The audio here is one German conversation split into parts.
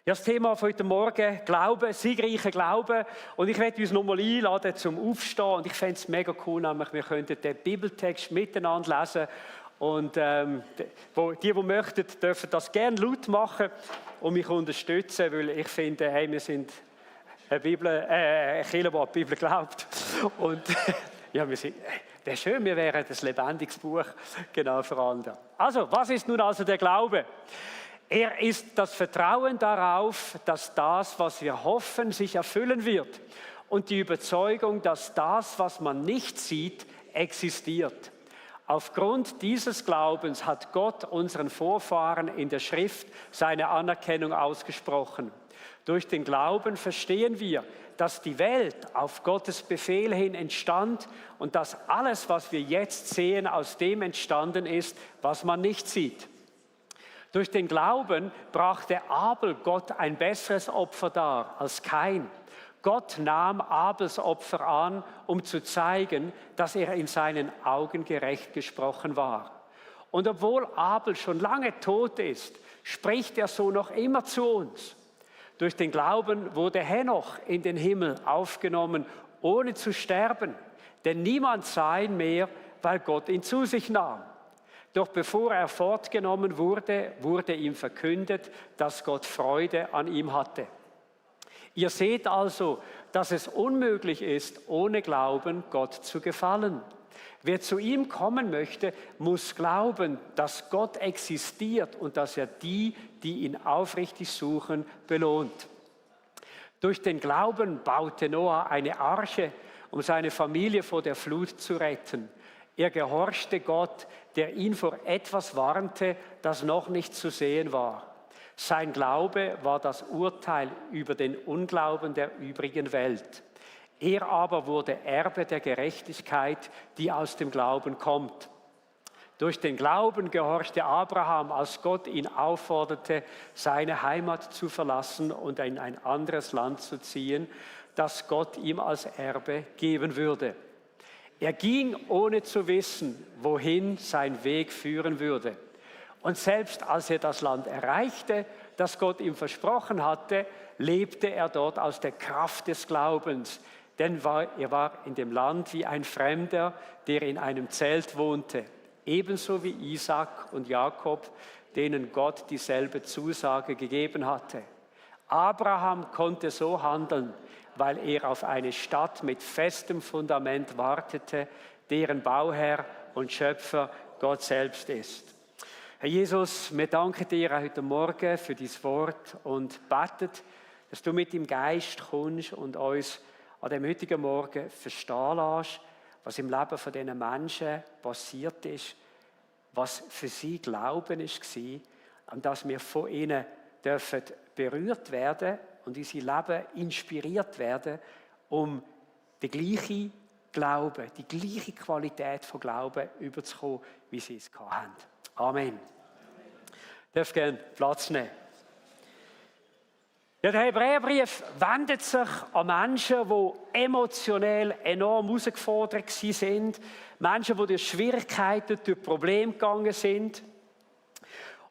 Ja, das Thema von heute Morgen, Glauben, siegreicher Glauben. Und ich möchte uns nochmal einladen zum Aufstehen. Und ich fände es mega cool, nämlich wir könnten den Bibeltext miteinander lesen. Und die möchten, dürfen das gerne laut machen und mich unterstützen, weil ich finde, hey, wir sind eine Kirche, die an die Bibel glaubt. Und ja, wäre schön, wir wären ein lebendiges Buch, genau für andere. Also, was ist nun also der Glaube? Er ist das Vertrauen darauf, dass das, was wir hoffen, sich erfüllen wird. Und die Überzeugung, dass das, was man nicht sieht, existiert. Aufgrund dieses Glaubens hat Gott unseren Vorfahren in der Schrift seine Anerkennung ausgesprochen. Durch den Glauben verstehen wir, dass die Welt auf Gottes Befehl hin entstand und dass alles, was wir jetzt sehen, aus dem entstanden ist, was man nicht sieht. Durch den Glauben brachte Abel Gott ein besseres Opfer dar als Kain. Gott nahm Abels Opfer an, um zu zeigen, dass er in seinen Augen gerecht gesprochen war. Und obwohl Abel schon lange tot ist, spricht er so noch immer zu uns. Durch den Glauben wurde Henoch in den Himmel aufgenommen, ohne zu sterben. Denn niemand sah ihn mehr, weil Gott ihn zu sich nahm. Doch bevor er fortgenommen wurde, wurde ihm verkündet, dass Gott Freude an ihm hatte. Ihr seht also, dass es unmöglich ist, ohne Glauben Gott zu gefallen. Wer zu ihm kommen möchte, muss glauben, dass Gott existiert und dass er die, die ihn aufrichtig suchen, belohnt. Durch den Glauben baute Noah eine Arche, um seine Familie vor der Flut zu retten. Er gehorchte Gott, der ihn vor etwas warnte, das noch nicht zu sehen war. Sein Glaube war das Urteil über den Unglauben der übrigen Welt. Er aber wurde Erbe der Gerechtigkeit, die aus dem Glauben kommt. Durch den Glauben gehorchte Abraham, als Gott ihn aufforderte, seine Heimat zu verlassen und in ein anderes Land zu ziehen, das Gott ihm als Erbe geben würde. Er ging, ohne zu wissen, wohin sein Weg führen würde. Und selbst als er das Land erreichte, das Gott ihm versprochen hatte, lebte er dort aus der Kraft des Glaubens. Denn er war in dem Land wie ein Fremder, der in einem Zelt wohnte. Ebenso wie Isaak und Jakob, denen Gott dieselbe Zusage gegeben hatte. Abraham konnte so handeln, weil er auf eine Stadt mit festem Fundament wartete, deren Bauherr und Schöpfer Gott selbst ist. Herr Jesus, wir danken dir heute Morgen für dein Wort und beten, dass du mit dem Geist kommst und uns an dem heutigen Morgen verstehen lässt, was im Leben von diesen Menschen passiert ist, was für sie Glauben war und dass wir von ihnen dürfen berührt werden und unser Leben inspiriert werden, um den gleichen Glauben, die gleiche Qualität von Glauben überzukommen, wie sie es hatten. Amen. Ich darf gerne Platz nehmen. Ja, der Hebräerbrief wendet sich an Menschen, die emotionell enorm herausgefordert sind. Menschen, die durch Schwierigkeiten, durch Probleme gegangen sind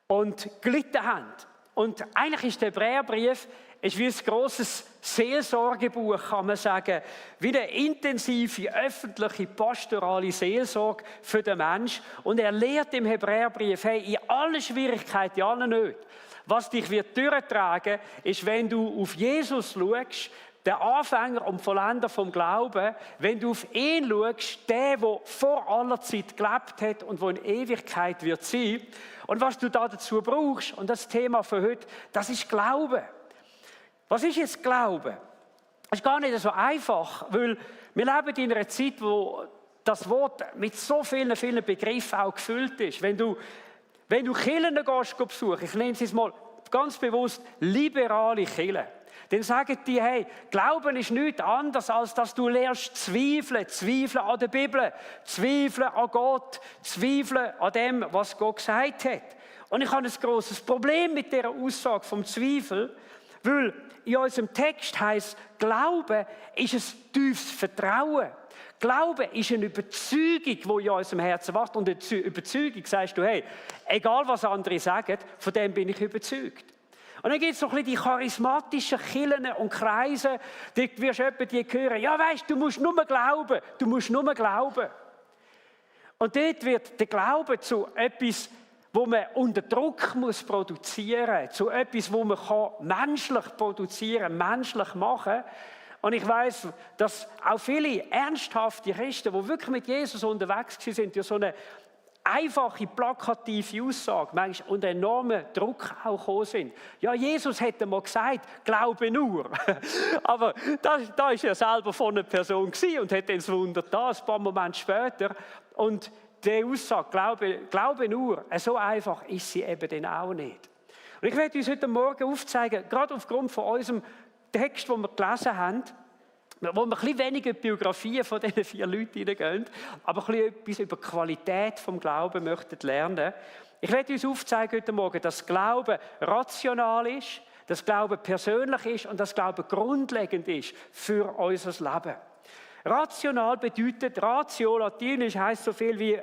und gelitten haben. Und eigentlich ist der Hebräerbrief wie ein grosses Seelsorgebuch, kann man sagen. Wie eine intensive, öffentliche, pastorale Seelsorge für den Menschen. Und er lehrt im Hebräerbrief, hey, in allen Schwierigkeiten, in allen Nöten, was dich wird durchtragen, ist, wenn du auf Jesus schaust, der Anfänger und Vollender vom Glauben, wenn du auf ihn schaust, der vor aller Zeit gelebt hat und der in Ewigkeit wird sein. Und was du da dazu brauchst, und das Thema für heute, das ist Glauben. Was ist jetzt Glauben? Das ist gar nicht so einfach, weil wir leben in einer Zeit, wo das Wort mit so vielen Begriffen auch gefüllt ist. Wenn du Kirchen gehst besuchen, ich nenne es jetzt mal ganz bewusst liberale Kirchen, dann sagen die, hey, Glauben ist nichts anderes, als dass du lernst zweifeln an der Bibel, zweifeln an Gott, zweifeln an dem, was Gott gesagt hat. Und ich habe ein grosses Problem mit dieser Aussage vom Zweifel, weil in unserem Text heisst, Glaube ist ein tiefes Vertrauen. Glaube ist eine Überzeugung, die in unserem Herzen wacht. Und eine Überzeugung sagst du, hey, egal was andere sagen, von dem bin ich überzeugt. Und dann gibt es so ein bisschen die charismatischen Kirchen und Kreise, die wirst du etwa die hören, ja weisst, du musst nur glauben, du musst nur glauben. Und dort wird der Glaube zu etwas, wo man unter Druck muss produzieren, zu etwas, wo man menschlich produzieren, menschlich machen. Und ich weiß, dass auch viele ernsthafte Christen, die wirklich mit Jesus unterwegs sind, durch so eine einfache, plakative Aussage, manchmal unter enormen Druck auch gekommen sind. Ja, Jesus hätte mal gesagt, glaube nur. Aber da war er selber von einer Person und hat dann das Wunder da, ein paar Momente später. Und die Aussage, glaube nur, so einfach ist sie eben dann auch nicht. Und ich werde uns heute Morgen aufzeigen, gerade aufgrund von unserem Text, den wir gelesen haben, wo wir ein bisschen weniger in die Biografien von diesen 4 Leuten hineingehen, aber ein bisschen etwas über die Qualität des Glaubens möchten lernen. Ich werde uns aufzeigen heute Morgen, dass Glauben rational ist, dass Glauben persönlich ist und dass Glauben grundlegend ist für unser Leben. Rational bedeutet, Ratio, latinisch heisst so viel wie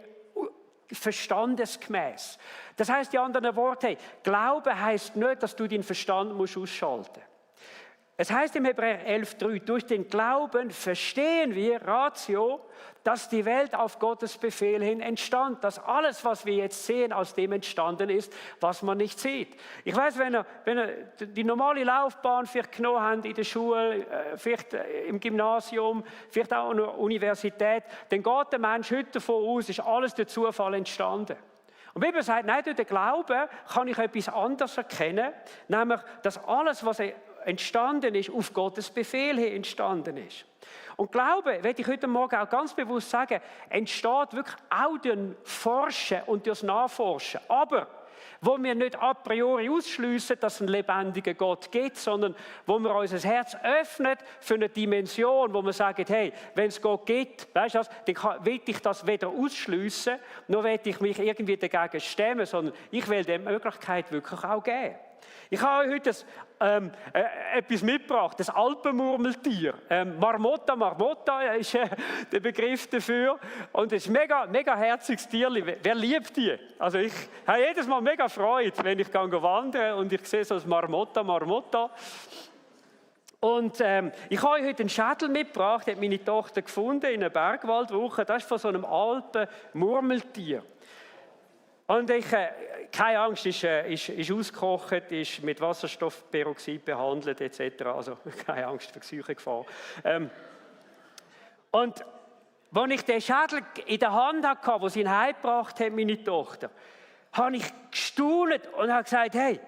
verstandesgemäß. Das heisst in anderen Worten, hey, Glaube heisst nicht, dass du deinen Verstand ausschalten musst. Es heißt im Hebräer 11,3, durch den Glauben verstehen wir, Ratio, dass die Welt auf Gottes Befehl hin entstand. Dass alles, was wir jetzt sehen, aus dem entstanden ist, was man nicht sieht. Ich weiß, wenn ihr die normale Laufbahn vielleicht genommen habt in der Schule, vielleicht im Gymnasium, vielleicht auch an der Universität, dann geht der Mensch heute davon aus, ist alles durch Zufall entstanden. Und die Bibel sagt, nein, durch den Glauben kann ich etwas anderes erkennen, nämlich, dass alles, was entstanden ist, auf Gottes Befehl hin entstanden ist. Und Glaube, werde ich heute Morgen auch ganz bewusst sagen, entsteht wirklich auch durch Forschen und durch Nachforschen. Aber wo wir nicht a priori ausschliessen, dass es einen lebendigen Gott gibt, sondern wo wir unser Herz öffnen für eine Dimension, wo wir sagen, hey, wenn es Gott gibt, weißt du was, dann will ich das weder ausschliessen, noch will ich mich irgendwie dagegen stemmen, sondern ich will der Möglichkeit wirklich auch geben. Ich habe euch heute etwas mitgebracht, das Alpenmurmeltier. Marmotta ist der Begriff dafür. Und es ist ein mega herziges Tierli. Wer liebt die? Also ich habe jedes Mal mega Freude, wenn ich wandere und ich sehe so ein Marmotta. Und ich habe euch heute einen Schädel mitgebracht, den hat meine Tochter gefunden in einer Bergwaldwoche. Das ist von so einem Alpenmurmeltier. Und keine Angst, ist ausgekocht, ist mit Wasserstoffperoxid behandelt etc. Also keine Angst für Psychegefahr. Und als ich den Schädel in der Hand hatte, wo sie ihn heimgebracht hat, meine Tochter, habe ich gestaunt und habe gesagt, hey,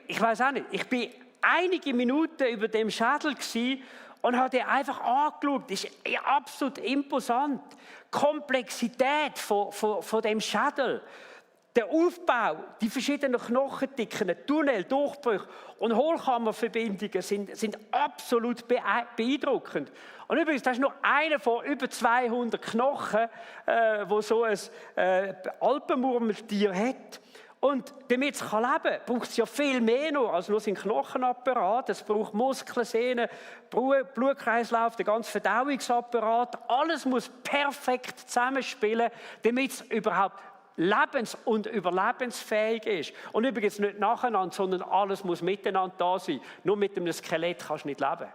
ich weiß auch nicht, ich bin einige Minuten über dem Schädel gewesen und habe den einfach angeschaut. Das ist absolut imposant. Die Komplexität von dem Schädel. Der Aufbau, die verschiedenen Knochendicken, Tunnel, Durchbrüche und Hohlkammerverbindungen sind absolut beeindruckend. Und übrigens, das ist nur einer von über 200 Knochen, wo so ein Alpenmurmeltier hat. Und damit es leben kann, braucht es ja viel mehr noch als nur seinen Knochenapparat. Es braucht Muskeln, Sehnen, Blutkreislauf, den ganzen Verdauungsapparat. Alles muss perfekt zusammenspielen, damit es überhaupt lebens- und überlebensfähig ist. Und übrigens nicht nacheinander, sondern alles muss miteinander da sein. Nur mit einem Skelett kannst du nicht leben.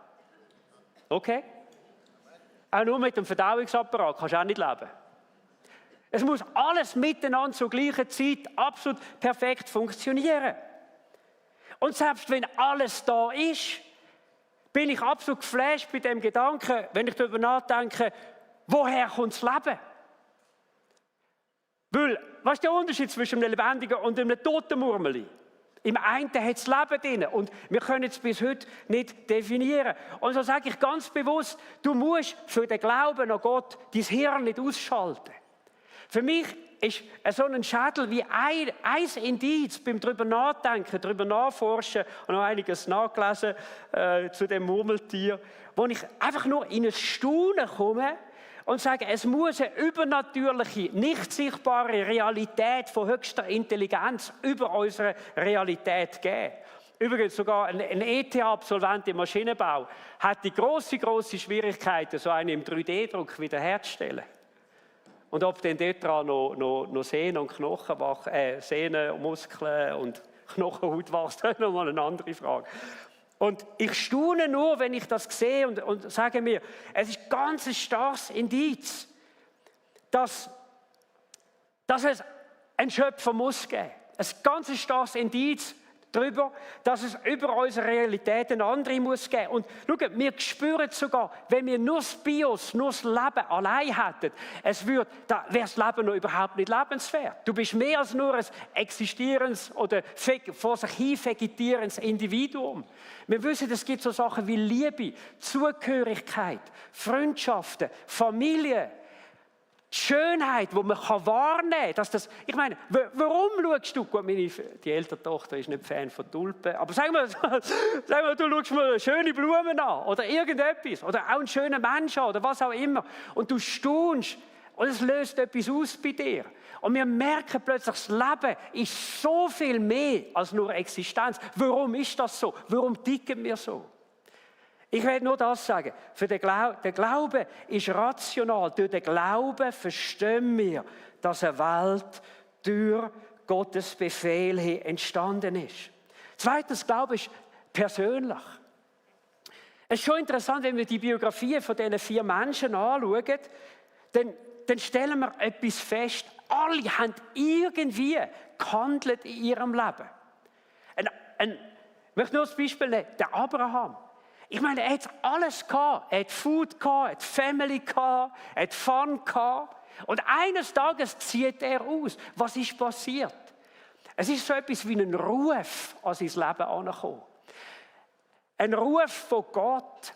Okay? Auch nur mit dem Verdauungsapparat kannst du auch nicht leben. Es muss alles miteinander zur gleichen Zeit absolut perfekt funktionieren. Und selbst wenn alles da ist, bin ich absolut geflasht bei dem Gedanken, wenn ich darüber nachdenke, woher kommt das Leben? Weil, was ist der Unterschied zwischen einem lebendigen und einem toten Murmeli? Im einen hat es Leben drin und wir können es bis heute nicht definieren. Und so sage ich ganz bewusst, du musst für den Glauben an Gott dein Hirn nicht ausschalten. Für mich ist so ein Schädel wie ein Indiz beim drüber nachdenken, drüber nachforschen und noch einiges nachgelesen zu dem Murmeltier, wo ich einfach nur in ein Staunen komme und sage, es muss eine übernatürliche, nicht sichtbare Realität von höchster Intelligenz über unsere Realität geben. Übrigens sogar ein ETH-Absolvent im Maschinenbau hat die grosse Schwierigkeiten, so einen im 3D-Druck wiederherzustellen. Und ob denn dort dran noch Sehnen und Knochen, Sehnen und Muskeln und Knochenhaut wächst, das ist nochmal eine andere Frage. Und ich staune nur, wenn ich das sehe und sage mir, es ist ganz ein starkes Indiz, dass es einen Schöpfer muss geben. Ein ganz starkes Indiz darüber, dass es über unsere Realität eine andere muss geben. Und schaut, wir spüren sogar, wenn wir nur das Bios, nur das Leben allein hätten, da wäre das Leben noch überhaupt nicht lebenswert. Du bist mehr als nur ein existierendes oder vor sich hin vegetierendes Individuum. Wir wissen, es gibt so Sachen wie Liebe, Zugehörigkeit, Freundschaften, Familie, die Schönheit, die man wahrnehmen kann. Ich meine, warum schaust du? Gut, die ältere Tochter ist nicht Fan von Tulpen. Aber sag mal, du schaust mal schöne Blumen an oder irgendetwas. Oder auch einen schönen Menschen oder was auch immer. Und du staunst und es löst etwas aus bei dir. Und wir merken plötzlich, das Leben ist so viel mehr als nur Existenz. Warum ist das so? Warum ticken wir so? Ich will nur das sagen. Der Glaube ist rational. Durch den Glauben verstehen wir, dass eine Welt durch Gottes Befehl hin entstanden ist. Zweitens, Glaube ist persönlich. Es ist schon interessant, wenn wir die Biografien von diesen 4 Menschen anschauen, dann stellen wir etwas fest. Alle haben irgendwie gehandelt in ihrem Leben. Ich möchte nur das Beispiel nehmen, der Abraham. Ich meine, er hat alles gehabt. Er hat Food gehabt, er hat Family gehabt, er hat Fun gehabt. Und eines Tages zieht er aus. Was ist passiert? Es ist so etwas wie ein Ruf an sein Leben angekommen. Ein Ruf von Gott.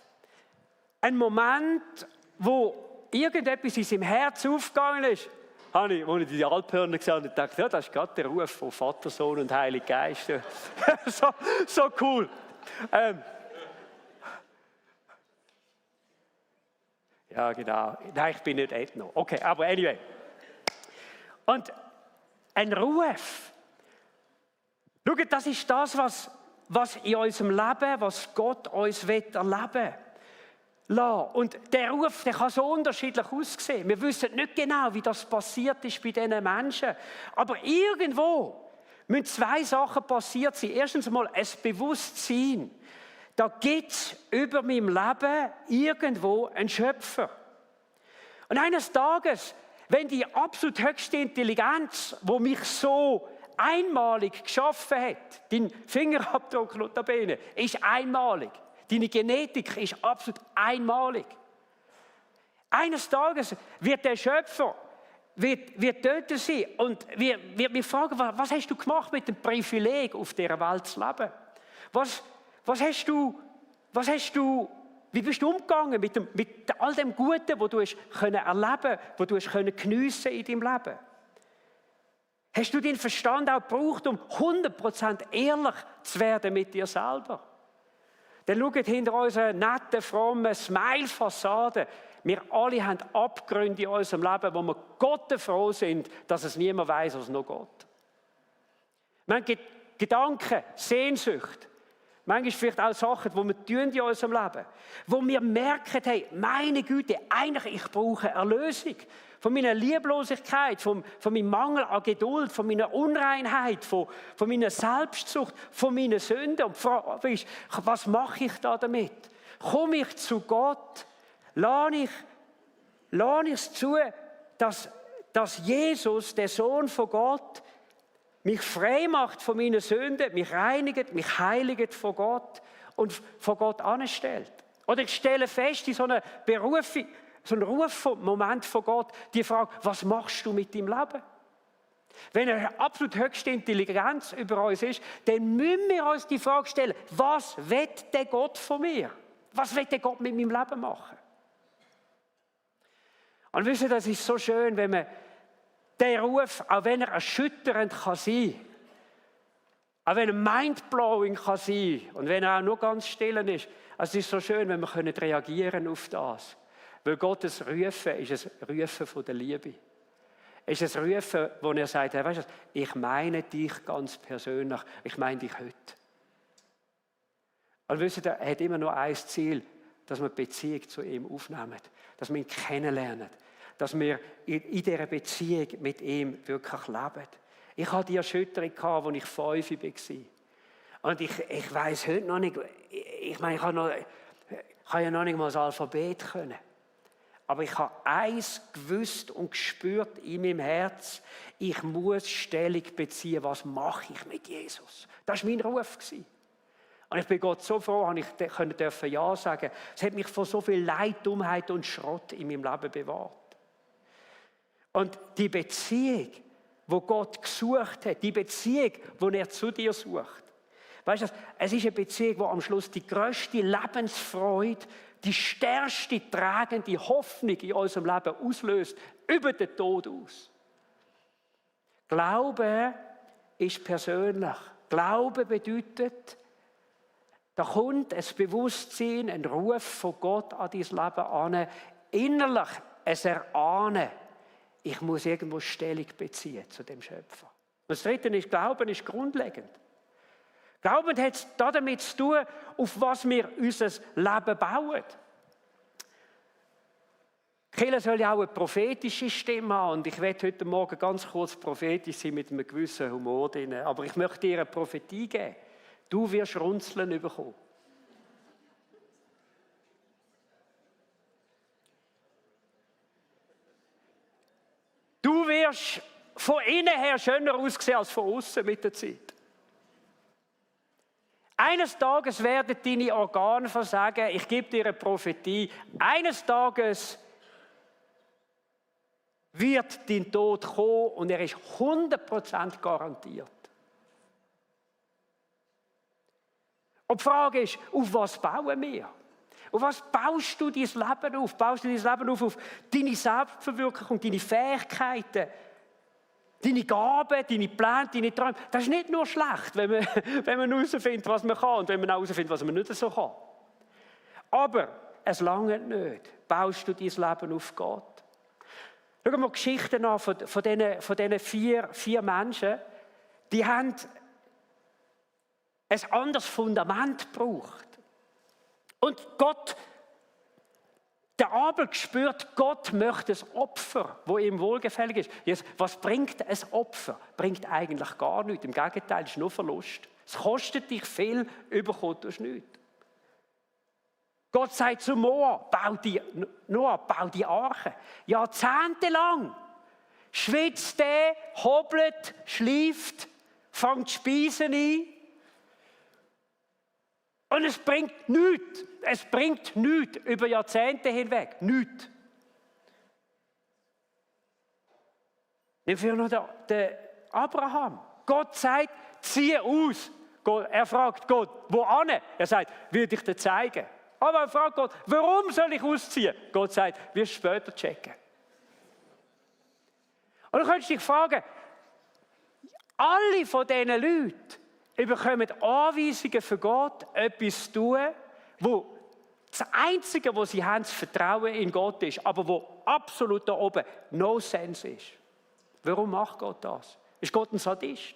Ein Moment, wo irgendetwas in seinem Herz aufgegangen ist. Als ich die Alphörner gesehen habe, dachte ich, ja, das ist gerade der Ruf von Vater, Sohn und Heiliger Geist. so cool. Ja, genau. Nein, ich bin nicht Ethno. Okay, aber anyway. Und ein Ruf. Schaut, das ist das, was in unserem Leben, was Gott uns erleben will. Und der Ruf, der kann so unterschiedlich aussehen. Wir wissen nicht genau, wie das passiert ist bei diesen Menschen. Aber irgendwo müssen 2 Sachen passiert sein. Erstens einmal ein Bewusstsein. Da gibt es über meinem Leben irgendwo einen Schöpfer. Und eines Tages, wenn die absolut höchste Intelligenz, die mich so einmalig geschaffen hat, dein Fingerabdruck notabene, ist einmalig. Deine Genetik ist absolut einmalig. Eines Tages wird der Schöpfer wird dort sein und wird mich fragen, was hast du gemacht mit dem Privileg, auf dieser Welt zu leben? Wie bist du umgegangen mit all dem Guten, das du erleben konntest, das du geniessen in deinem Leben? Hast du deinen Verstand auch gebraucht, um 100% ehrlich zu werden mit dir selber? Dann schaut hinter unserer netten, frommen Smile-Fassade. Wir alle haben Abgründe in unserem Leben, wo wir Gott froh sind, dass es niemand weiß als nur Gott. Wir haben Gedanken, Sehnsucht. Manchmal vielleicht auch Sachen, die wir tun in unserem Leben. Wo wir merken, hey, meine Güte, eigentlich ich brauche Erlösung. Von meiner Lieblosigkeit, von meinem Mangel an Geduld, von meiner Unreinheit, von meiner Selbstsucht, von meinen Sünden. Und die Frage ist, was mache ich da damit? Komme ich zu Gott? Lade ich es zu, dass Jesus, der Sohn von Gott, mich frei macht von meinen Sünden, mich reinigt, mich heiligt von Gott und von Gott anstellt. Oder ich stelle fest, in so einer Berufung, so ein Rufmoment von Gott, die Frage, was machst du mit deinem Leben? Wenn eine absolut höchste Intelligenz über uns ist, dann müssen wir uns die Frage stellen, was will der Gott von mir? Was will der Gott mit meinem Leben machen? Und wisst ihr, das ist so schön, wenn man der Ruf, auch wenn er erschütternd kann sein, auch wenn er mindblowing kann sein und wenn er auch nur ganz still ist, es ist so schön, wenn wir reagieren auf das. Weil Gottes Rufen ist ein Rufen von der Liebe. Es ist ein Rufen, wo er sagt, hey, weißt du, ich meine dich ganz persönlich, ich meine dich heute. Und wisst ihr, er hat immer nur ein Ziel, dass wir die Beziehung zu ihm aufnehmen, dass wir ihn kennenlernen, dass wir in dieser Beziehung mit ihm wirklich leben. Ich hatte die Erschütterung, als ich 5 war. Und ich weiss heute noch nicht, ich meine, ich habe ja noch nicht mal das Alphabet können. Aber ich habe eins gewusst und gespürt in meinem Herz, ich muss Stellung beziehen, was mache ich mit Jesus? Das war mein Ruf. Und ich bin Gott so froh, dass ich Ja sagen durfte. Es hat mich vor so viel Leid, Dummheit und Schrott in meinem Leben bewahrt. Und die Beziehung, die Gott gesucht hat, die Beziehung, die er zu dir sucht, weißt du, es ist eine Beziehung, die am Schluss die grösste Lebensfreude, die stärkste, tragende Hoffnung in unserem Leben auslöst, über den Tod aus. Glaube ist persönlich. Glaube bedeutet, da kommt ein Bewusstsein, ein Ruf von Gott an dein Leben an, innerlich ein Erahnen. Ich muss irgendwo Stellung beziehen zu dem Schöpfer. Und das Dritte ist, Glauben ist grundlegend. Glauben hat damit zu tun, auf was wir unser Leben bauen. Die Kirche soll ja auch eine prophetische Stimme haben. Und ich werde heute Morgen ganz kurz prophetisch sein mit einem gewissen Humor drin. Aber ich möchte dir eine Prophetie geben. Du wirst Runzeln bekommen. Du wirst von innen her schöner aussehen als von außen mit der Zeit. Eines Tages werden deine Organe versagen. Ich gebe dir eine Prophetie. Eines Tages wird dein Tod kommen und er ist 100% garantiert. Und die Frage ist, auf was bauen wir? Auf was baust du dein Leben auf? Baust du dein Leben auf deine Selbstverwirklichung, deine Fähigkeiten, deine Gaben, deine Pläne, deine Träume? Das ist nicht nur schlecht, wenn man herausfindet, was man kann und wenn man auch herausfindet, was man nicht so kann. Aber es langt nicht. Baust du dein Leben auf Gott? Schau mal Geschichten an von diesen vier Menschen. Die haben ein anderes Fundament gebraucht. Und Gott, der Abel spürt, Gott möchte ein Opfer, das ihm wohlgefällig ist. Jetzt, was bringt ein Opfer? Bringt eigentlich gar nichts. Im Gegenteil, es ist nur Verlust. Es kostet dich viel, überkommt du nichts. Gott sagt zu Noah, bau die Arche. Jahrzehntelang schwitzt er, hobelt, schläft, fängt Speisen ein. Und es bringt nichts. Es bringt nichts über Jahrzehnte hinweg. Nichts. Nimm für noch den Abraham. Gott sagt, zieh aus. Er fragt Gott, wohin? Er sagt, will ich dir zeigen. Aber er fragt Gott, warum soll ich ausziehen? Gott sagt, wirst du später checken. Und dann könntest du dich fragen, alle von diesen Leuten bekommen Anweisungen für Gott, etwas zu tun, wo das Einzige, was sie haben, das Vertrauen in Gott ist, aber wo absolut da oben no sense ist. Warum macht Gott das? Ist Gott ein Sadist?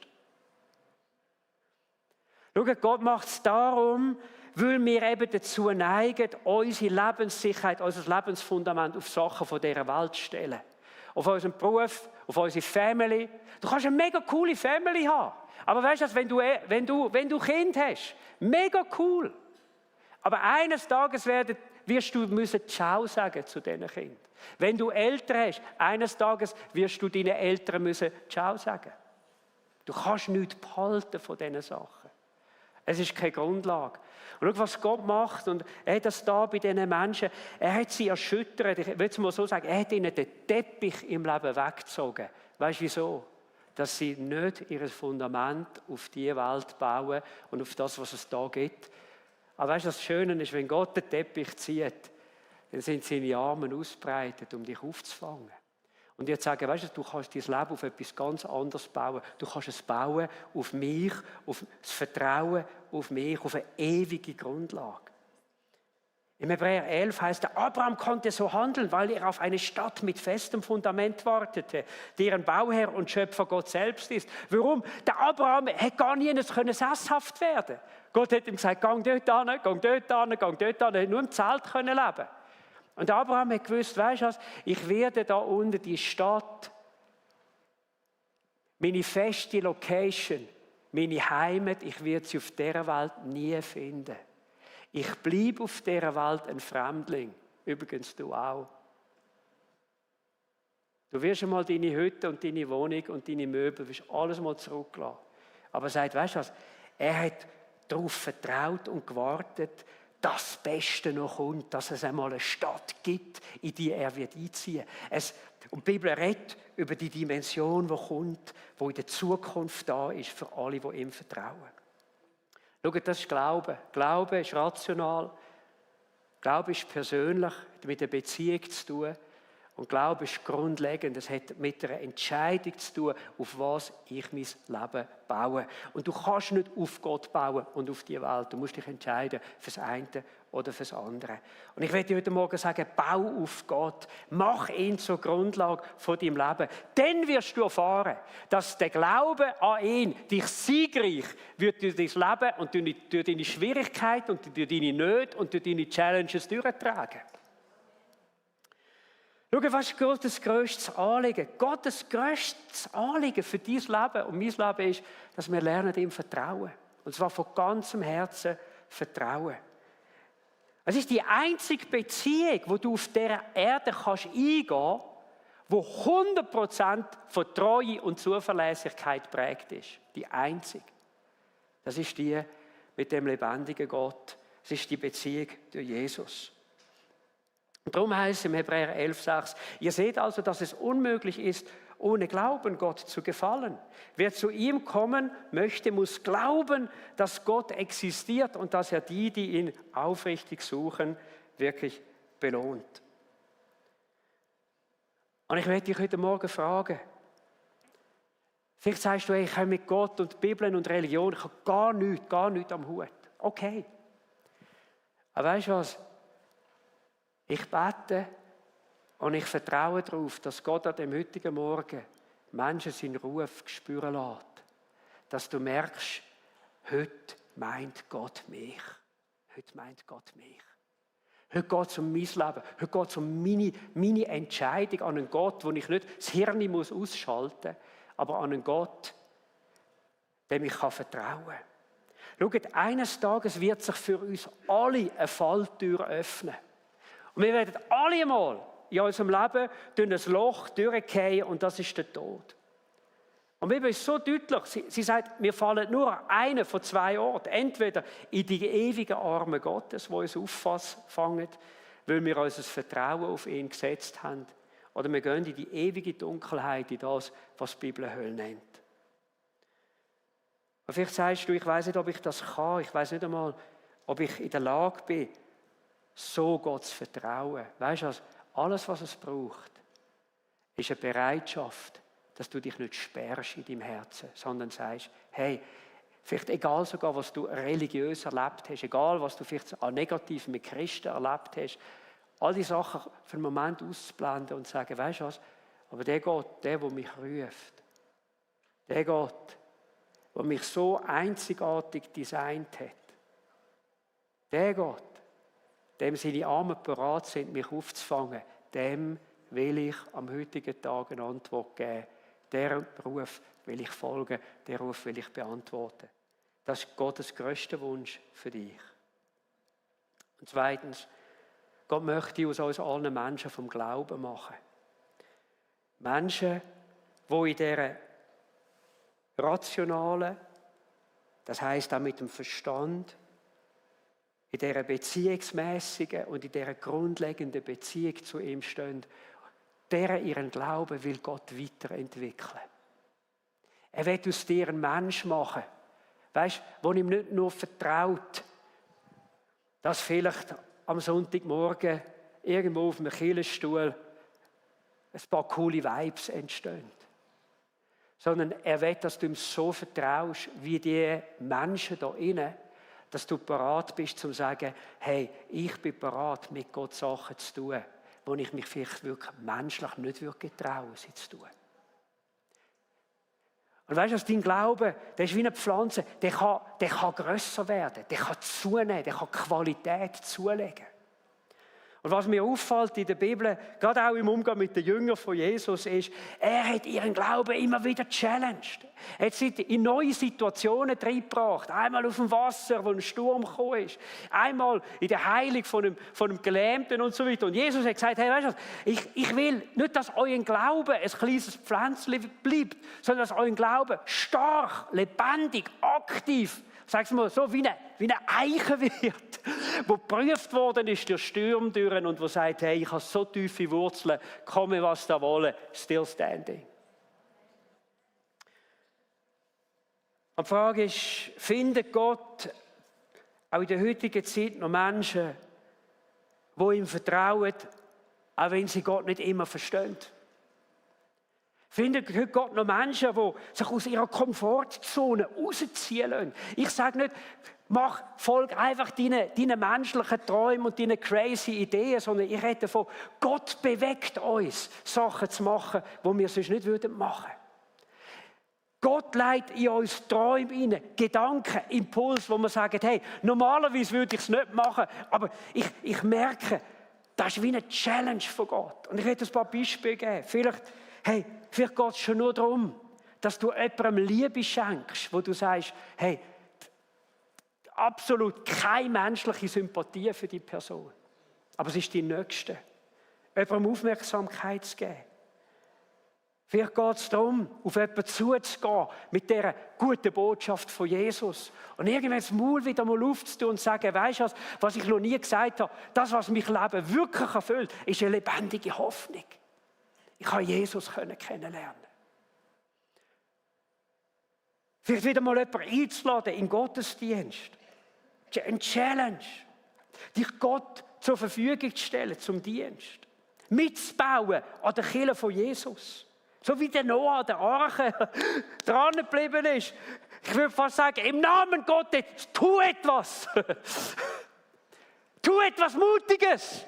Schau, Gott macht es darum, weil wir eben dazu neigen, unsere Lebenssicherheit, unser Lebensfundament auf Sachen von dieser Welt zu stellen. Auf unseren Beruf, auf unsere Family. Du kannst eine mega coole Family haben. Aber weißt du, wenn du Kind hast, mega cool. Aber eines Tages wirst du Ciao sagen zu diesen Kindern. Wenn du Eltern hast, eines Tages wirst du deinen Eltern Ciao sagen. Du kannst nichts behalten von diesen Sachen. Es ist keine Grundlage. Und schau, was Gott macht. Und er hat das da bei diesen Menschen, er hat sie erschüttert. Ich will es mal so sagen, er hat ihnen den Teppich im Leben weggezogen. Weißt du wieso? Dass sie nicht ihr Fundament auf diese Welt bauen und auf das, was es da gibt. Aber weißt du, das Schöne ist, wenn Gott den Teppich zieht, dann sind seine Arme ausbreitet, um dich aufzufangen. Und jetzt sagen, weißt du kannst dein Leben auf etwas ganz anderes bauen. Du kannst es bauen auf mich, auf das Vertrauen auf mich, auf eine ewige Grundlage. Im Hebräer 11 heißt es, Abraham konnte so handeln, weil er auf eine Stadt mit festem Fundament wartete, deren Bauherr und Schöpfer Gott selbst ist. Warum? Der Abraham hätte gar nie sesshaft werden können. Gott hat ihm gesagt, gang dort hin, gang dort hin, gang dort hin. Er hätte nur im Zelt leben. Und Abraham hat gewusst, weißt du was, ich werde da unten die Stadt meine feste Location, meine Heimat, ich werde sie auf dieser Welt nie finden. Ich bleibe auf dieser Welt ein Fremdling. Übrigens, du auch. Du wirst einmal deine Hütte und deine Wohnung und deine Möbel, wirst alles mal zurücklassen. Aber er sagt, weißt du was? Er hat darauf vertraut und gewartet, dass das Beste noch kommt, dass es einmal eine Stadt gibt, in die er wird einziehen wird. Und die Bibel redet über die Dimension, die kommt, die in der Zukunft da ist für alle, die ihm vertrauen. Schaut, das ist Glaube. Glaube ist rational. Glaube ist persönlich, hat mit der Beziehung zu tun. Und Glaube ist grundlegend. Es hat mit einer Entscheidung zu tun, auf was ich mein Leben baue. Und du kannst nicht auf Gott bauen und auf die Welt. Du musst dich entscheiden für das eine oder für das andere. Und ich werde dir heute Morgen sagen, bau auf Gott. Mach ihn zur Grundlage von deinem Leben. Dann wirst du erfahren, dass der Glaube an ihn dich siegreich wird durch dein Leben und durch deine Schwierigkeiten und durch deine Nöte und durch deine Challenges durchtragen. Schau, was ist Gottes grösstes Anliegen? Gottes grösstes Anliegen für dein Leben und mein Leben ist, dass wir lernen, ihm vertrauen. Und zwar von ganzem Herzen vertrauen. Es ist die einzige Beziehung, die du auf dieser Erde kannst eingehen kannst, die 100% von Treue und Zuverlässigkeit prägt ist. Die einzige. Das ist die mit dem lebendigen Gott. Es ist die Beziehung durch Jesus. Und darum heißt es im Hebräer 11,6, ihr seht also, dass es unmöglich ist, ohne Glauben Gott zu gefallen. Wer zu ihm kommen möchte, muss glauben, dass Gott existiert und dass er die ihn aufrichtig suchen, wirklich belohnt. Und ich möchte dich heute Morgen fragen, vielleicht sagst du, ich habe mit Gott und Bibeln und Religion, ich habe gar nichts am Hut. Okay. Aber weißt du was? Ich bete und ich vertraue darauf, dass Gott an dem heutigen Morgen Menschen seinen Ruf spüren lässt. Dass du merkst, heute meint Gott mich. Heute meint Gott mich. Heute geht es um mein Leben. Heute geht es um meine Entscheidung an einen Gott, wo ich nicht das Hirn ausschalten muss, aber an einen Gott, dem ich vertrauen kann. Schaut, eines Tages wird sich für uns alle eine Falltür öffnen. Und wir werden alle mal in unserem Leben durch ein Loch durchgehen und das ist der Tod. Und die Bibel ist so deutlich, sie sagt, wir fallen nur an einen von zwei Orten. Entweder in die ewigen Arme Gottes, die uns auffangen, weil wir unser Vertrauen auf ihn gesetzt haben. Oder wir gehen in die ewige Dunkelheit, in das, was die Bibel Hölle nennt. Und vielleicht sagst du, ich weiß nicht, ob ich das kann. Ich weiß nicht einmal, ob ich in der Lage bin, so Gott zu vertrauen. Weißt du, alles, was es braucht, ist eine Bereitschaft, dass du dich nicht sperrst in deinem Herzen, sondern sagst, hey, vielleicht egal sogar, was du religiös erlebt hast, egal, was du vielleicht an Negativen mit Christen erlebt hast, all die Sachen für einen Moment auszublenden und zu sagen, weißt du was, aber der Gott, der mich ruft, der Gott, der mich so einzigartig designt hat, der Gott, dem seine Arme bereit sind, mich aufzufangen, dem will ich am heutigen Tag eine Antwort geben. Der Ruf will ich folgen, der Ruf will ich beantworten. Das ist Gottes grösster Wunsch für dich. Und zweitens, Gott möchte aus uns allen Menschen vom Glauben machen. Menschen, die in dieser rationalen, das heisst auch mit dem Verstand, in dieser beziehungsmässigen und in dieser grundlegenden Beziehung zu ihm stehen, deren ihren Glauben will Gott weiterentwickeln. Er will aus dir einen Mensch machen, weißt, der ihm nicht nur vertraut, dass vielleicht am Sonntagmorgen irgendwo auf einem Kirchenstuhl ein paar coole Vibes entstehen. Sondern er will, dass du ihm so vertraust, wie die Menschen da innen, dass du bereit bist, zu sagen, hey, ich bin bereit, mit Gott Sachen zu tun, wo ich mich vielleicht wirklich menschlich nicht getrauen würde, sie zu tun. Und weißt du, dein Glaube, der ist wie eine Pflanze, der kann grösser werden, der kann zunehmen, der kann Qualität zulegen. Und was mir auffällt in der Bibel, gerade auch im Umgang mit den Jüngern von Jesus, ist, er hat ihren Glauben immer wieder challenged. Er hat sie in neue Situationen reingebracht. Einmal auf dem Wasser, wo ein Sturm gekommen ist. Einmal in der Heilung von einem Gelähmten und so weiter. Und Jesus hat gesagt, hey, weißt du was, ich will nicht, dass euer Glaube ein kleines Pflänzchen bleibt, sondern dass euer Glaube stark, lebendig, aktiv, sag's mal, so wie eine Eiche wird, wo geprüft worden ist durch Stürme durch und wo sagt, hey, ich habe so tiefe Wurzeln, komme was da wolle, still standing. Und die Frage ist, findet Gott auch in der heutigen Zeit noch Menschen, die ihm vertrauen, auch wenn sie Gott nicht immer verstehen? Findet Gott noch Menschen, die sich aus ihrer Komfortzone rausziehen lassen? Ich sage nicht, folge einfach deinen menschlichen Träumen und deinen crazy Ideen, sondern ich rede davon, Gott bewegt uns, Sachen zu machen, die wir sonst nicht machen würden. Gott leitet in uns Träume hinein, Gedanken, Impulse, wo wir sagen, hey, normalerweise würde ich es nicht machen, aber ich merke, das ist wie eine Challenge von Gott. Und ich werde ein paar Beispiele geben. Vielleicht geht es schon nur darum, dass du jemandem Liebe schenkst, wo du sagst, hey, absolut keine menschliche Sympathie für die Person. Aber es ist die Nächste. Jemandem Aufmerksamkeit zu geben. Vielleicht geht es darum, auf jemanden zuzugehen mit dieser guten Botschaft von Jesus. Und irgendwann das Maul wieder mal aufzutun und zu sagen, weisst du was ich noch nie gesagt habe, das, was mich Leben wirklich erfüllt, ist eine lebendige Hoffnung. Ich habe Jesus kennenlernen. Vielleicht wieder mal jemanden einzuladen in Gottesdienst. Eine Challenge. Dich Gott zur Verfügung zu stellen zum Dienst. Mitzubauen an der Kirche von Jesus. So wie der Noah an der Arche dran geblieben ist. Ich würde fast sagen, im Namen Gottes, tu etwas. Tu etwas Mutiges.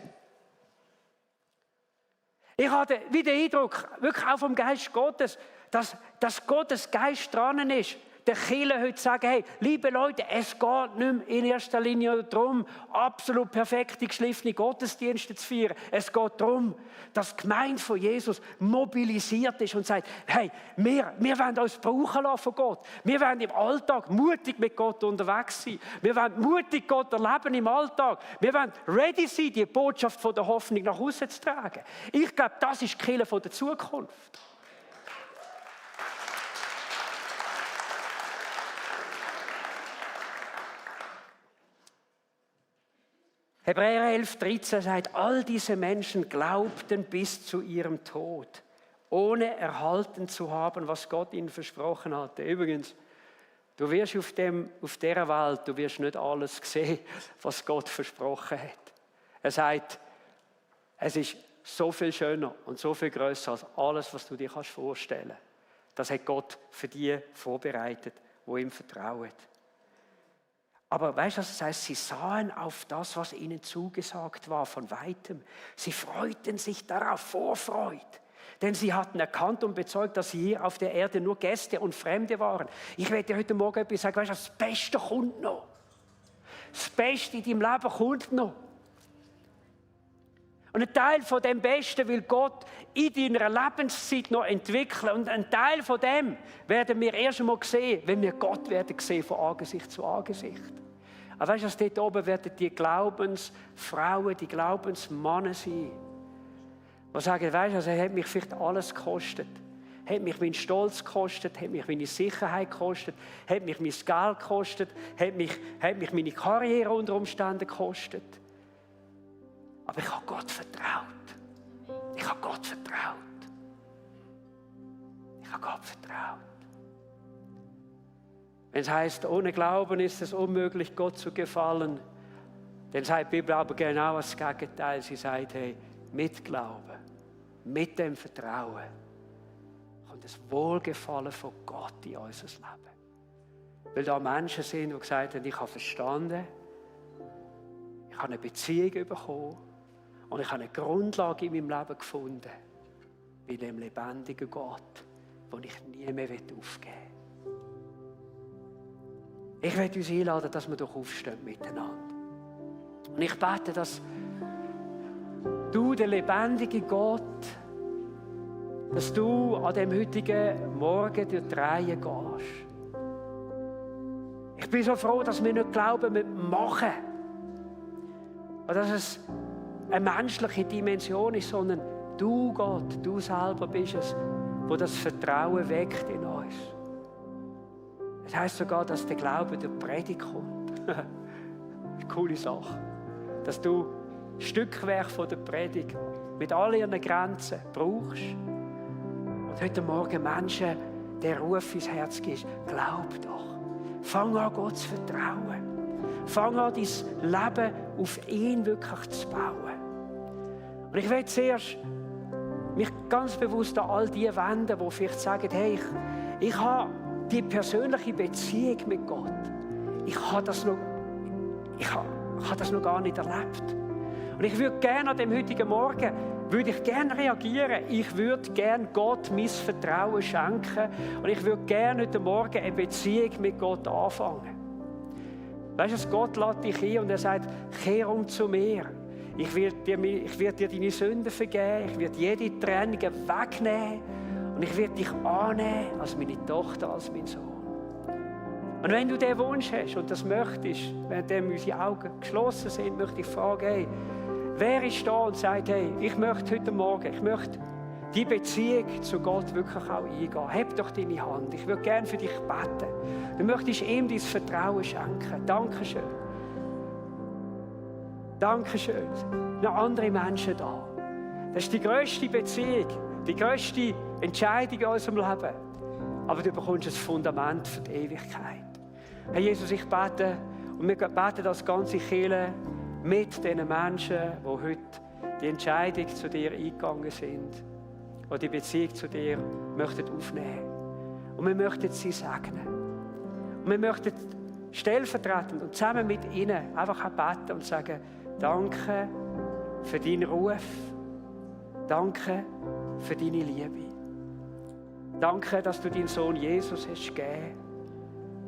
Ich hatte wieder den Eindruck, wirklich auch vom Geist Gottes, dass Gottes Geist dran ist, der Kirche heute zu sagen, hey, liebe Leute, es geht nicht mehr in erster Linie darum, absolut perfekte, geschliffene Gottesdienste zu feiern. Es geht darum, dass die Gemeinde von Jesus mobilisiert ist und sagt, hey, wir wollen uns brauchen lassen von Gott. Wir wollen im Alltag mutig mit Gott unterwegs sein. Wir wollen mutig Gott erleben im Alltag. Wir wollen ready sein, die Botschaft von der Hoffnung nach außen zu tragen. Ich glaube, das ist die Kirche von der Zukunft. Hebräer 11,13 sagt, all diese Menschen glaubten bis zu ihrem Tod, ohne erhalten zu haben, was Gott ihnen versprochen hatte. Übrigens, du wirst auf dieser Welt, du wirst nicht alles sehen, was Gott versprochen hat. Er sagt, es ist so viel schöner und so viel grösser als alles, was du dir vorstellen kannst. Das hat Gott für die vorbereitet, die ihm vertrauen. Aber weißt du, was das heißt? Sie sahen auf das, was ihnen zugesagt war, von Weitem. Sie freuten sich darauf, Vorfreude. Denn sie hatten erkannt und bezeugt, dass sie hier auf der Erde nur Gäste und Fremde waren. Ich werde dir heute Morgen etwas sagen, weißt du, das Beste kommt noch. Das Beste in deinem Leben kommt noch. Und ein Teil von dem Besten will Gott in deiner Lebenszeit noch entwickeln. Und ein Teil von dem werden wir erst einmal sehen, wenn wir Gott werden sehen von Angesicht zu Angesicht. Aber weißt du, dort oben werden die Glaubensfrauen, die Glaubensmänner sein, die sagen, weißt du, es hat mich vielleicht alles gekostet. Hat mich meinen Stolz gekostet, hat mich meine Sicherheit gekostet, hat mich mein Geld gekostet, hat mich meine Karriere unter Umständen gekostet. Aber ich habe Gott vertraut. Ich habe Gott vertraut. Ich habe Gott vertraut. Wenn es heisst, ohne Glauben ist es unmöglich, Gott zu gefallen, dann sagt die Bibel aber genau das Gegenteil. Sie sagt, hey, mit Glauben, mit dem Vertrauen, kommt das Wohlgefallen von Gott in unser Leben. Weil da Menschen sind, die gesagt haben, ich habe verstanden, ich habe eine Beziehung bekommen, und ich habe eine Grundlage in meinem Leben gefunden, bei dem lebendigen Gott, den ich nie mehr aufgeben will. Ich möchte uns einladen, dass wir doch aufstehen miteinander. Und ich bete, dass du, der lebendige Gott, dass du an dem heutigen Morgen durch die Reihe gehst. Ich bin so froh, dass wir nicht glauben, wir machen. Und dass es eine menschliche Dimension ist, sondern du, Gott, du selber bist es, wo das Vertrauen weckt in uns. Es heisst sogar, dass der Glaube durch die Predigt kommt. Eine coole Sache. Dass du ein Stückwerk von der Predigt mit all ihren Grenzen brauchst. Und heute Morgen Menschen der Ruf ins Herz gibst. Glaub doch. Fang an, Gott zu vertrauen. Fang an, dein Leben auf ihn wirklich zu bauen. Und ich will zuerst mich ganz bewusst an all die wenden, die vielleicht sagen, hey, ich habe die persönliche Beziehung mit Gott. Ich habe das noch gar nicht erlebt. Und ich würde gerne an dem heutigen Morgen reagieren. Ich würde gerne Gott mein Vertrauen schenken. Und ich würde gerne heute Morgen eine Beziehung mit Gott anfangen. Weißt du, Gott lädt dich ein und er sagt, kehr um zu mir. Ich werde dir deine Sünden vergeben. Ich werde jede Trennung wegnehmen. Und ich werde dich annehmen als meine Tochter, als mein Sohn. Und wenn du diesen Wunsch hast und das möchtest, während unsere Augen geschlossen sind, möchte ich fragen, hey, wer ist da und sagt, hey, ich möchte heute Morgen, ich möchte die Beziehung zu Gott wirklich auch eingehen. Heb doch deine Hand. Ich würde gerne für dich beten. Du möchtest ihm dein Vertrauen schenken. Dankeschön. Dankeschön. Noch andere Menschen da. Das ist die grösste Beziehung, die grösste Entscheidung in unserem Leben. Aber du bekommst ein Fundament für die Ewigkeit. Herr Jesus, ich bete, und wir beten das ganze Kirche mit den Menschen, die heute die Entscheidung zu dir eingegangen sind, die die Beziehung zu dir möchten aufnehmen. Und wir möchten sie segnen. Und wir möchten stellvertretend und zusammen mit ihnen einfach auch beten und sagen, danke für deinen Ruf, danke für deine Liebe. Danke, dass du deinen Sohn Jesus hast gegeben,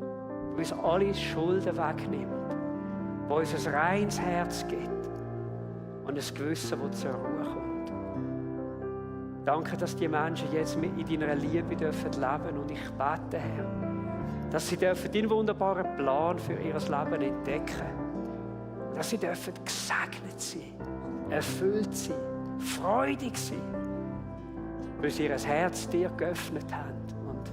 der uns alle Schulden wegnimmt, der uns ein reines Herz gibt und ein Gewissen, das zur Ruhe kommt. Danke, dass die Menschen jetzt in deiner Liebe dürfen leben und ich bete, Herr, dass sie dürfen deinen wunderbaren Plan für ihr Leben entdecken, dass sie dürfen gesegnet sein, erfüllt sein, freudig sein, weil sie ihr Herz dir geöffnet haben und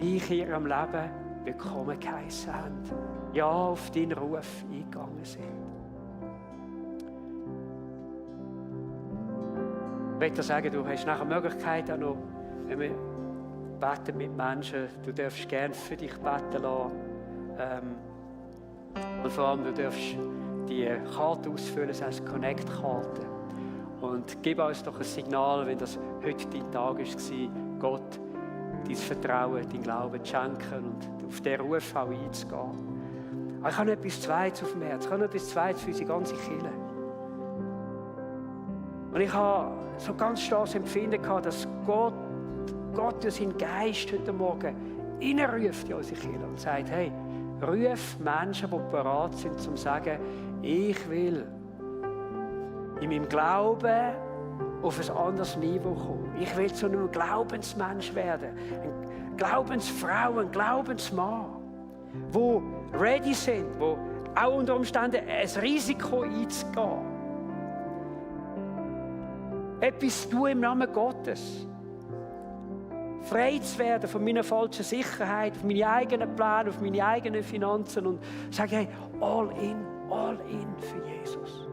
dich in ihrem Leben willkommen geheißen haben. Ja, auf deinen Ruf eingegangen sind. Ich möchte dir sagen, du hast nachher Möglichkeit auch noch, wenn wir beten mit Menschen, du darfst gerne für dich beten lassen. Und vor allem, du darfst die Karte ausfüllen, das heisst Connect-Karte. Und gib uns doch ein Signal, wenn das heute dein Tag war, Gott dein Vertrauen, dein Glauben zu schenken und auf diesen Ruf auch einzugehen. Aber ich habe noch etwas Zweites auf dem Herzen. Ich habe noch etwas Zweites für unsere ganze Kirche. Und ich habe so ganz starkes Empfinden gehabt, dass Gott durch seinen Geist heute Morgen hineinruft in unsere Kirche und sagt, hey, ruf Menschen, die bereit sind, um zu sagen, ich will in meinem Glauben auf ein anderes Niveau kommen. Ich will zu einem Glaubensmensch werden. Eine Glaubensfrau, ein Glaubensmann, die ready sind, die auch unter Umständen ein Risiko einzugehen. Etwas tun im Namen Gottes. Frei zu werden von meiner falschen Sicherheit, auf meine eigenen Pläne, auf meine eigenen Finanzen und sagen, hey, all in für Jesus.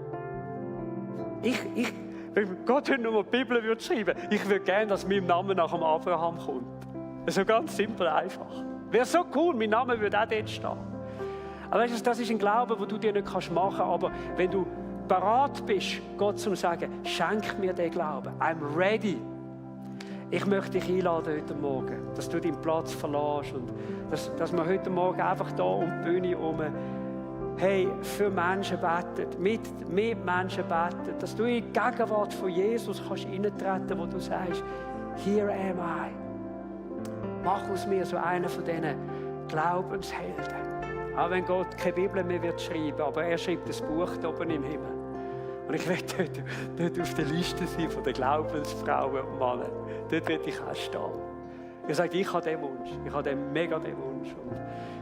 Wenn Gott heute noch die Bibel würde schreiben, ich würde gerne, dass mein Name nach dem Abraham kommt. So ganz simpel, einfach. Wäre so cool, mein Name würde auch dort stehen. Aber weißt du, das ist ein Glaube, den du dir nicht machen kannst. Aber wenn du bereit bist, Gott zu sagen, schenk mir den Glauben. I'm ready. Ich möchte dich einladen heute Morgen, dass du deinen Platz verlässt und dass wir heute Morgen einfach da um die Bühne herum hey, für Menschen beten, mit Menschen beten, dass du in die Gegenwart von Jesus kannst hineintreten, wo du sagst, here am I. Mach aus mir so einen von diesen Glaubenshelden. Auch wenn Gott keine Bibel mehr wird schreiben, aber er schreibt das Buch da oben im Himmel. Und ich will dort auf der Liste sein von den Glaubensfrauen und Männern. Dort will ich auch stehen. Ich sage, ich habe den Wunsch. Ich habe mega den Wunsch. Und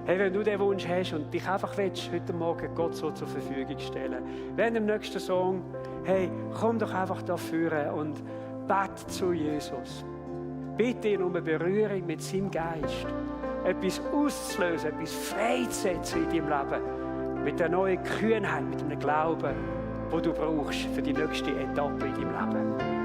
hey, wenn du den Wunsch hast und dich einfach willst, heute Morgen Gott so zur Verfügung stellen, während dem nächsten Song, hey, komm doch einfach da vorne und bete zu Jesus. Bitte ihn um eine Berührung mit seinem Geist. Etwas auszulösen, etwas freizusetzen in deinem Leben. Mit einer neuen Kühnheit, mit einem Glauben, den du brauchst für die nächste Etappe in deinem Leben.